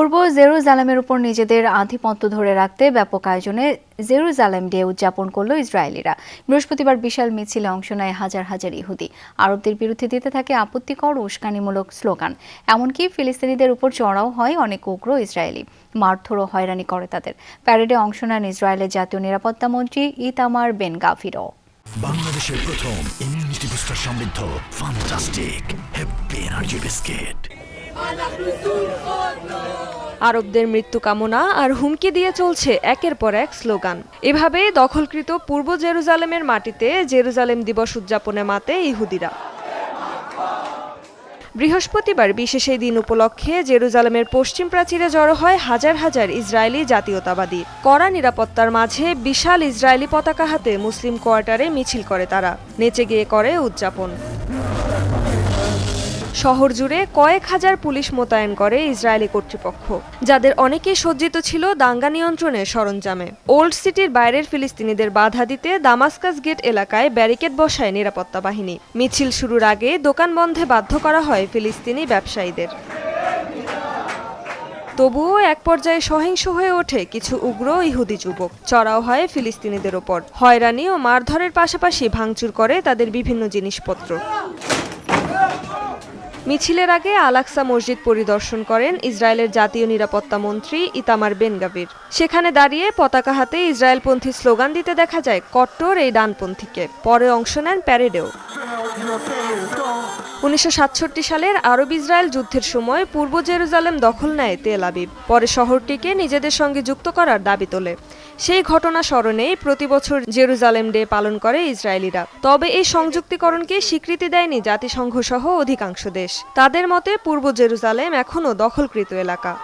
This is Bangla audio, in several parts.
পূর্ব জেরুজালেমের উপর নিজেদের আধিপত্য ধরে রাখতে ব্যাপক আয়োজনে জেরুজালেম ডে উদযাপন করল ইসরায়েলিরা। বৃহস্পতিবার বিশাল মিছিলে অংশ নেয় হাজার হাজার ইহুদি। আরবদের বিরুদ্ধে দিতে থাকে আপত্তিকর উস্কানিমূলক স্লোগান। এমনকি ফিলিস্তিনিদের উপর চড়াও হয় অনেক উগ্র ইসরায়েলি, মারধর ও হয়রানি করে তাদের। প্যারেডে অংশ নেন ইসরায়েলের জাতীয় নিরাপত্তা মন্ত্রী ইতামার বেন গাভিরও। বাংলাদেশের প্রথম ইমিউনিটি বুস্টার সমৃদ্ধ ফ্যান্টাস্টিক হ্যাপি এনার্জি বিস্কিট। আরবদের মৃত্যু কামনা আর হুমকি দিয়ে চলছে একের পর এক স্লোগান। এভাবে দখলকৃত পূর্ব জেরুজালেমের মাটিতে জেরুজালেম দিবস উদযাপনে মাতে ইহুদিরা। বৃহস্পতিবার বিশেষ এই দিন উপলক্ষে জেরুজালেমের পশ্চিম প্রাচীরে জড়ো হয় হাজার হাজার ইসরায়েলি জাতীয়তাবাদী। কড়া নিরাপত্তার মাঝে বিশাল ইসরায়েলি পতাকা হাতে মুসলিম কোয়ার্টারে মিছিল করে তারা, নেচে গিয়ে করে উদযাপন। শহর জুড়ে কয়েক হাজার পুলিশ মোতায়েন করে ইসরায়েলি কর্তৃপক্ষ, যাদের অনেকেই সজ্জিত ছিল দাঙ্গা নিয়ন্ত্রণের সরঞ্জামে। ওল্ড সিটির বাইরের ফিলিস্তিনিদের বাধা দিতে দামাস্কাস গেট এলাকায় ব্যারিকেড বসায় নিরাপত্তা বাহিনী। মিছিল শুরুর আগে দোকান বন্ধে বাধ্য করা হয় ফিলিস্তিনি ব্যবসায়ীদের। তবুও এক পর্যায়ে সহিংস হয়ে ওঠে কিছু উগ্র ইহুদি যুবক। চড়াও হয় ফিলিস্তিনিদের ওপর, হয়রানি ও মারধরের পাশাপাশি ভাঙচুর করে তাদের বিভিন্ন জিনিসপত্র। মিছিলের আগে আল-আকসা মসজিদ পরিদর্শন করেন ইসরায়েলের জাতীয় নিরাপত্তা মন্ত্রী ইতামার বেন গাভির। সেখানে দাঁড়িয়ে পতাকা হাতে ইসরায়েলপন্থী স্লোগান দিতে দেখা যায় কট্টর এই ডানপন্থীকে। পরে অংশ নেন প্যারেডেও। 1967 সালের আরব ইসরায়েল যুদ্ধের সময় পূর্ব জেরুজালেম দখল নেয় তেল আবিব। পরে শহরটিকে নিজেদের সঙ্গে যুক্ত করার দাবি তোলে। সেই ঘটনা স্মরণেই প্রতি বছর জেরুজালেম ডে পালন করে ইসরায়েলিরা। তবে এই সংযুক্তিকরণকে স্বীকৃতি দেয়নি জাতিসংঘ সহ অধিকাংশ দেশ। তাদের মতে পূর্ব জেরুজালেম এখনও দখলকৃত এলাকা।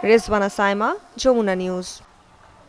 রেজওয়ানা সাইমা, যমুনা নিউজ।